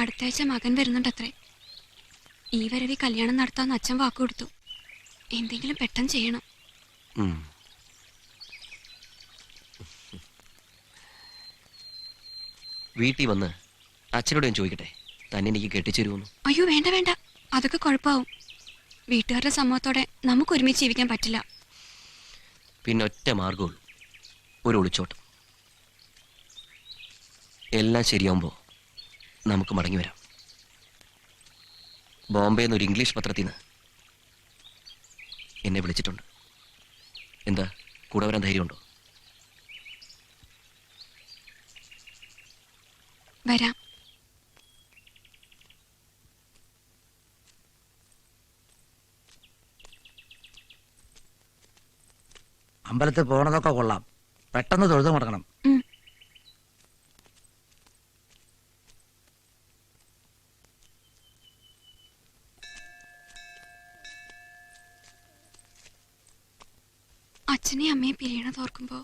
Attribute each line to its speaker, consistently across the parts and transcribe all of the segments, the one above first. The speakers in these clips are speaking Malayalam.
Speaker 1: അടുത്താഴ്ച മകൻ വരുന്നുണ്ടത്രേ. ഈ വരവി കല്യാണം നടത്താന്ന് അച്ഛൻ വാക്കുകൊടുത്തു. എന്തെങ്കിലും പെട്ടെന്ന് ചെയ്യണം.
Speaker 2: വീട്ടിൽ വന്ന് അച്ഛനോട് ഞാൻ ചോദിക്കട്ടെ, തന്നെ എനിക്ക് കെട്ടിച്ചേരുമെന്ന്.
Speaker 1: അയ്യോ വേണ്ട വേണ്ട, അതൊക്കെ കുഴപ്പമാവും. വീട്ടുകാരുടെ സമ്മതത്തോടെ നമുക്ക് ഒരുമിച്ച് ജീവിക്കാൻ പറ്റില്ല.
Speaker 2: പിന്നെ ഒറ്റ മാർഗമുള്ളൂ, ഒരു ഒളിച്ചോട്ടം. എല്ലാം ശരിയാവുമ്പോൾ നമുക്ക് മടങ്ങി വരാം. ബോംബെയിൽ നിന്ന് ഒരു ഇംഗ്ലീഷ് പത്രത്തിൽ നിന്ന് എന്നെ വിളിച്ചിട്ടുണ്ട്. എന്താ, കൂടെ വരാൻ ധൈര്യമുണ്ടോ?
Speaker 1: വരാം.
Speaker 3: അമ്പലത്തിൽ പോണതൊക്കെ കൊള്ളാം, പെട്ടെന്ന് തൊഴുതു മുടങ്ങണം.
Speaker 1: അച്ഛനെയും അമ്മയും പിരിയണത് ഓർക്കുമ്പോ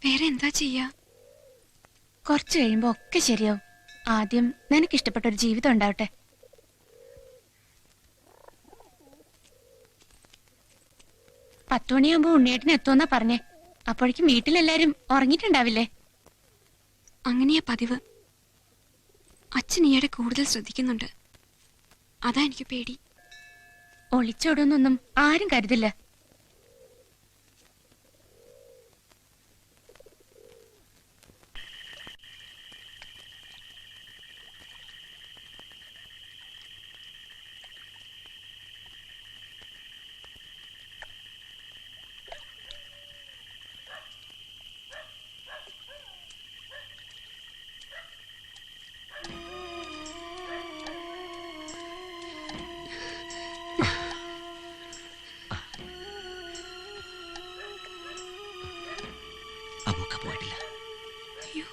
Speaker 1: വേറെ എന്താ ചെയ്യാ?
Speaker 4: കുറച്ചു കഴിയുമ്പോ ഒക്കെ ശരിയാവും. ആദ്യം നിനക്കിഷ്ടപ്പെട്ട ഒരു ജീവിതം ഉണ്ടാവട്ടെ. 10 മണിയാകുമ്പോ ഉണ്ണിയേട്ടന് എത്തുമെന്നാ പറഞ്ഞേ. അപ്പോഴേക്കും വീട്ടിലെല്ലാരും ഉറങ്ങിയിട്ടുണ്ടാവില്ലേ?
Speaker 1: അങ്ങനെയാ പതിവ്. അച്ഛൻ ഈയിടെ കൂടുതൽ ശ്രദ്ധിക്കുന്നുണ്ട്. അതാ എനിക്ക് പേടി.
Speaker 4: ഒളിച്ചോടുന്നൊന്നും ആരും കരുതില്ല.
Speaker 2: അമ്മൊക്കെ പോയിട്ടില്ല.
Speaker 1: അയ്യോ,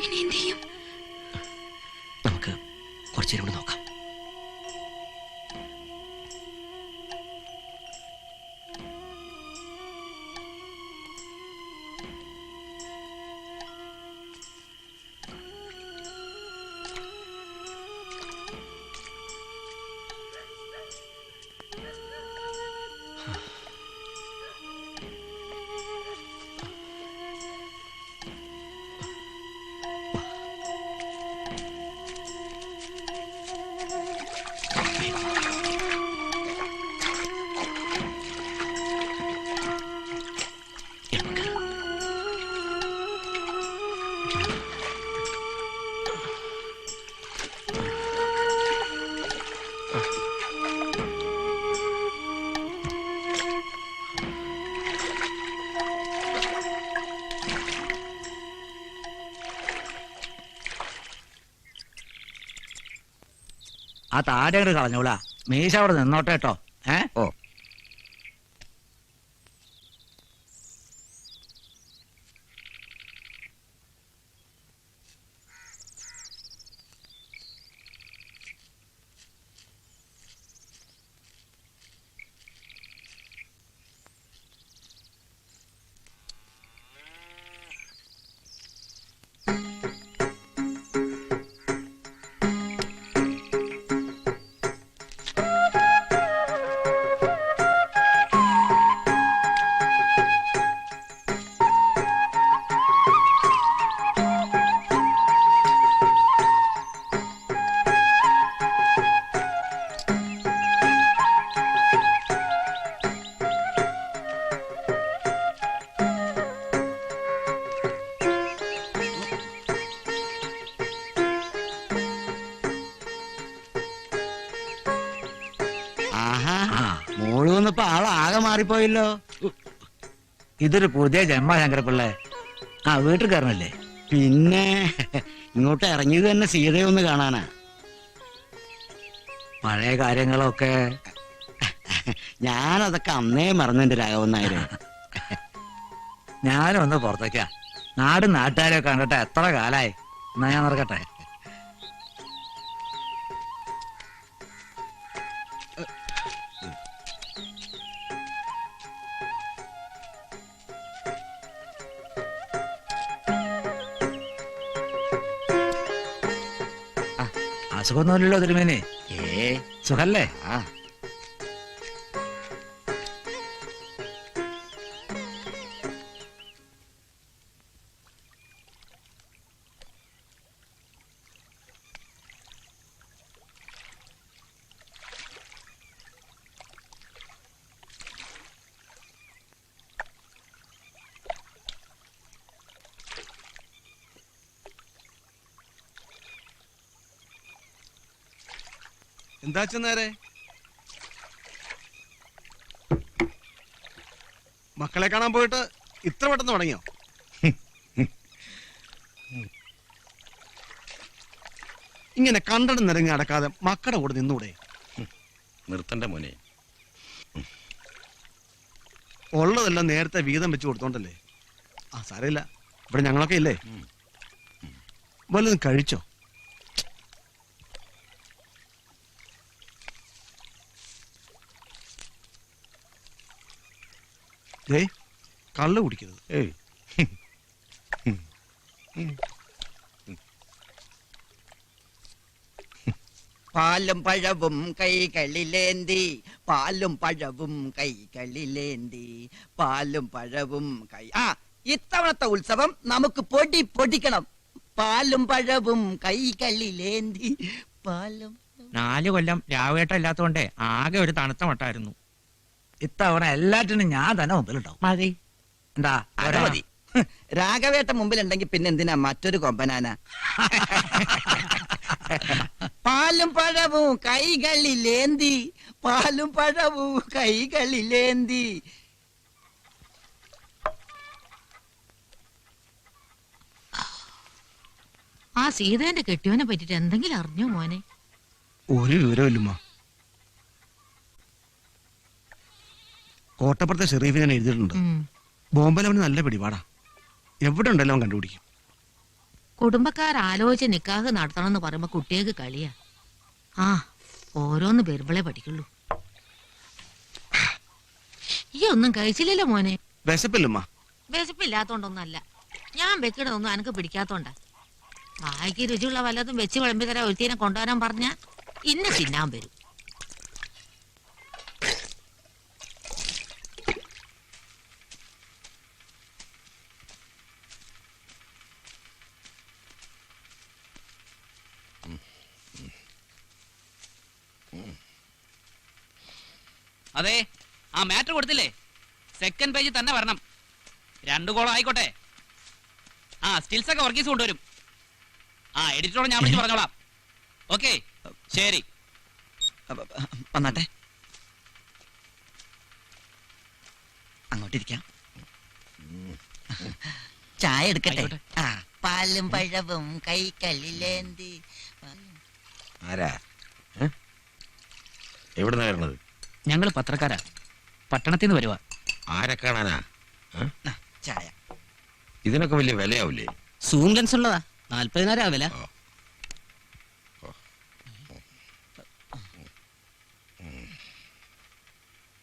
Speaker 1: ഇനി എന്ത് ചെയ്യും?
Speaker 2: നമുക്ക് കുറച്ചു നേരം കൂടെ നോക്കാം.
Speaker 3: ആ താടി അങ്ങോട്ട് കളഞ്ഞോളാ, മീശ അവിടെ നിന്നോട്ടെ കേട്ടോ. ഓ,
Speaker 5: മോള് വന്നപ്പോ ആളാകെ മാറിപ്പോയല്ലോ.
Speaker 3: ഇതൊരു പുതിയ ജന്മ ശങ്കരപ്പിള്ളേ. ആ, വീട്ടിൽ കയറണല്ലേ?
Speaker 5: പിന്നെ ഇങ്ങോട്ട് ഇറങ്ങിയത് തന്നെ സീതയെ ഒന്ന് കാണാനാ.
Speaker 3: പഴയ കാര്യങ്ങളൊക്കെ
Speaker 5: ഞാനതൊക്കെ അന്നേ മറന്നെന്റെ രാഘവൻ നായര്.
Speaker 3: ഞാനും ഒന്ന് പുറത്തേക്കാ. നാടും നാട്ടുകാരെ കണ്ടിട്ട് എത്ര കാലായി. എന്നാ ഞാൻ നടക്കട്ടെ. അസുഖമൊന്നുമില്ലല്ലോ തിരുമേനി.
Speaker 2: ഏ
Speaker 3: സുഖല്ലേ?
Speaker 2: ആ
Speaker 6: എന്താ നേരെ മക്കളെ കാണാൻ പോയിട്ട് ഇത്ര പെട്ടെന്ന് തുടങ്ങിയോ? ഇങ്ങനെ കണ്ടടം നിരങ്ങി അടക്കാതെ മക്കളുടെ കൂടെ നിന്നൂടെ?
Speaker 7: നിർത്തണ്ട മോനെ.
Speaker 6: ഉള്ളതെല്ലാം നേരത്തെ വീതം വെച്ച് കൊടുത്തോണ്ടല്ലേ. ആ സാരമില്ല, ഇവിടെ ഞങ്ങളൊക്കെ ഇല്ലേ. വല്ലതും കഴിച്ചോ? ഏയ് കള്ള് കുടിക്കരുത്.
Speaker 7: ഏയ്
Speaker 8: പാലും പഴവും കൈകളിലേന്തി, പാലും പഴവും കൈകളിലേന്തി, പാലും പഴവും ഇത്തവണത്തെ ഉത്സവം നമുക്ക് പൊടിക്കണം. പാലും പഴവും കൈകളിലേന്തി, പാലും.
Speaker 3: 4 കൊല്ലം രാവേട്ടം ഇല്ലാത്തോണ്ടേ ആകെ ഒരു തണുത്ത മട്ടായിരുന്നു. ഇത്തവണ എല്ലാറ്റിനും ഞാൻ തന്നെ മുമ്പിലുണ്ടാവും. മതി. എന്താ
Speaker 8: അത് മതി. രാഘവേട്ട മുമ്പിലുണ്ടെങ്കിൽ പിന്നെ എന്തിനാ മറ്റൊരു കൊമ്പനാന? പാലും പഴവും കൈകളിലേന്തി, പാലും പഴവും കൈകളിലേന്തി.
Speaker 9: ആ സീതേന്റെ കെട്ടിയോനെ പറ്റിട്ട് എന്തെങ്കിലും അറിഞ്ഞോ മോനെ?
Speaker 6: ഒരു വിവരമില്ലുമ്മ. കോട്ടപ്പുറത്തെ ഷെറീഫ് ഞാൻ എഴുതിയിട്ടുണ്ട്. ബോംബെയിൽ അവന് നല്ല പിടിപാടാ. എവിടെ ഉണ്ടല്ലോ അവൻ കണ്ടുപിടിക്കും.
Speaker 9: കുടുംബക്കാരാലോചിച്ച് നിക്കാഹ് നടത്തണമെന്ന് പറയുമ്പോ കുട്ടികൾക്ക് കളിയാ. ആ ഓരോന്ന് പെരുമ്പളെ പഠിക്കുള്ളൂ. ഈ ഒന്നും കഴിച്ചില്ലല്ലോ മോനെ?
Speaker 6: വിശപ്പില്ലുമ്മ.
Speaker 9: വിശപ്പില്ലാത്തോണ്ടൊന്നല്ല, ഞാൻ വെക്കണതൊന്നും അനക്ക് പിടിക്കാത്തോണ്ടാ. വായിക്ക് രുചിയുള്ള വല്ലതും വെച്ച് വിളമ്പി തരാൻ ഒരുത്തീനെ കൊണ്ടുവരാൻ പറഞ്ഞ ഇന്ന് തിന്നാൻ വരും.
Speaker 10: അതെ, ആ മാറ്റർ കൊടുത്തില്ലേ? സെക്കൻഡ് പേജ് തന്നെ വരണം. 2 കോളം ആയിക്കോട്ടെ. ആ സ്റ്റിൽസ് ഒക്കെ വർഗീസ് കൊണ്ടുവരും. ആ എഡിറ്ററോട് ഞാൻ വിളിച്ച് പറഞ്ഞോളാം. ഓക്കെ, ശരി.
Speaker 8: വന്നാട്ടെ, അങ്ങോട്ടിരിക്കാം. ചായ എടുക്കട്ടെ? ആ പാലും പഴവും കൈകളിലേന്തി.
Speaker 7: ആരാ? എവിടുന്നാ വരണത്?
Speaker 10: ഞങ്ങൾ പത്രക്കാരാ, പട്ടണത്തിൽ നിന്ന് വരുവാ.
Speaker 7: ആരെ കാണാനാ?
Speaker 8: ചായ.
Speaker 7: ഇതിനൊക്കെ വലിയ വിലയാവില്ലേ?
Speaker 10: സൂം ലെൻസ് ഉള്ളതാ, 40,000 ആവില്ല.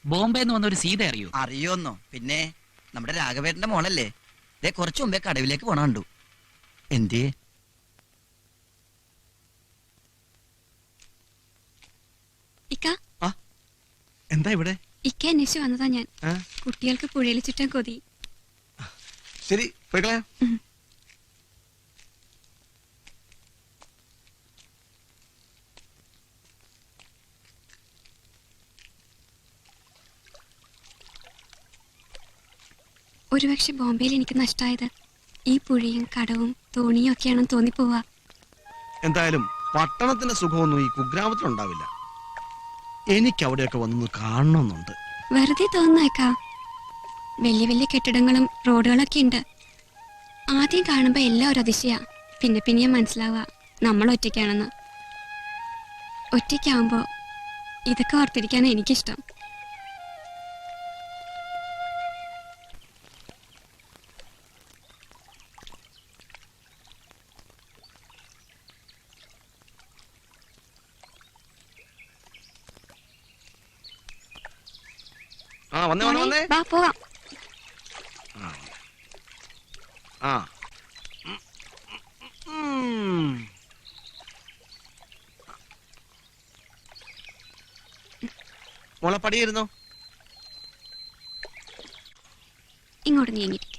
Speaker 10: ബോംബെ നിന്ന് വന്ന ഒരു സീത അറിയൂ?
Speaker 8: അറിയോന്നോ? പിന്നെ നമ്മുടെ രാഘവേട്ടന്റെ മോളല്ലേ? ദേ കുറച്ചു മുമ്പേ കടവിലേക്ക് പോണ കണ്ടു. എന്തേ?
Speaker 1: ഇക്ക,
Speaker 6: എന്താ ഇവിടെ?
Speaker 1: ഇക്ക അന്വേഷിച്ച് വന്നതാ ഞാൻ. കുട്ടികൾക്ക് പുഴയിൽ ചുറ്റാൻ കൊതി.
Speaker 6: ശരി, പോയിക്കളയാ.
Speaker 1: ഒരുപക്ഷെ ബോംബെയിൽ എനിക്ക് നഷ്ടമായത് ഈ പുഴയും കടവും തോണിയും ഒക്കെയാണെന്ന് തോന്നിപ്പോവാ.
Speaker 6: എന്തായാലും പട്ടണത്തിന്റെ സുഖമൊന്നും ഈ കുഗ്രാമത്തിലുണ്ടാവില്ല. എനിക്ക് അവിടെയൊക്കെ വന്നൊന്ന് കാണണമെന്നുണ്ട്.
Speaker 1: വെറുതെ തോന്നുന്നേക്കാ. വലിയ വലിയ കെട്ടിടങ്ങളും റോഡുകളൊക്കെ ഉണ്ട്. ആദ്യം കാണുമ്പോ എല്ലാം ഒരു അതിശയാ. പിന്നെ പിന്നെയും മനസ്സിലാവുക നമ്മൾ ഒറ്റയ്ക്കാണെന്ന്. ഒറ്റയ്ക്കാവുമ്പോ ഇതൊക്കെ ഓർത്തിരിക്കാനാണ് എനിക്കിഷ്ടം.
Speaker 6: വന്നേ.
Speaker 1: വാ പോവാം.
Speaker 6: മോളെ പടിയിരുന്നോ?
Speaker 1: ഇങ്ങോട്ട് നീങ്ങിയിരിക്കും.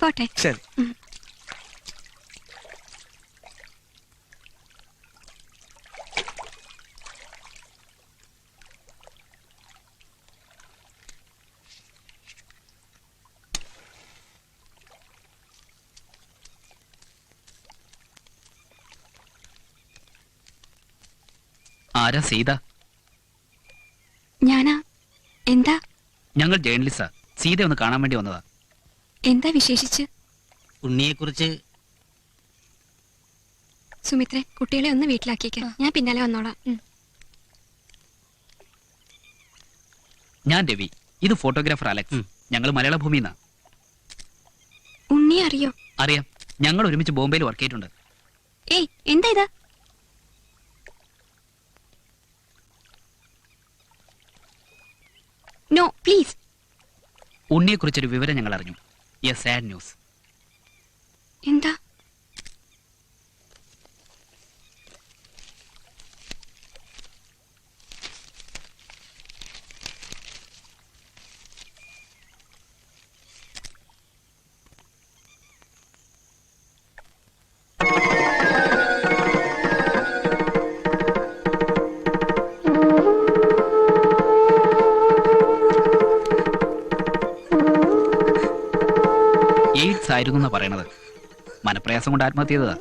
Speaker 1: പോട്ടെ.
Speaker 6: ശരി.
Speaker 10: ആരാ സീത?
Speaker 1: ഞാനാ. എന്താ?
Speaker 10: ഞങ്ങൾ ജേർണലിസ്റ്റാ. സീത ഒന്ന് കാണാൻ വേണ്ടി വന്നതാ.
Speaker 1: എന്താ വിശേഷിച്ച്?
Speaker 5: ഉണ്ണിയെക്കുറിച്ച്
Speaker 1: സുമിത്രേ, കുട്ടികളെ ഒന്ന് വീട്ടിലാക്കിയേക്ക്. ഞാൻ പിന്നാലെ വന്നോളാം.
Speaker 10: ഞാൻ രവി. ഇത് ഫോട്ടോഗ്രാഫർ അലക്സ്. ഞങ്ങൾ മലയാള ഭൂമിന്നാ.
Speaker 1: ഉണ്ണി അറിയോ?
Speaker 10: അറിയാം. ഞങ്ങൾ ഒരുമിച്ച് ബോംബെയിൽ വർക്ക് ചെയ്തിട്ടുണ്ട്.
Speaker 1: ഏയ്, എന്താ ഇത്? No please.
Speaker 10: ഉണ്ണിയെ കുറിച്ചൊരു വിവരം ഞങ്ങൾ അറിഞ്ഞു. A sad news.
Speaker 1: എന്താ?
Speaker 10: എയ്ഡ്സ് ആയിരുന്നു എന്നാ പറയണത്. മനപ്രയാസം കൊണ്ട് ആത്മഹത്യ ചെയ്തതാ.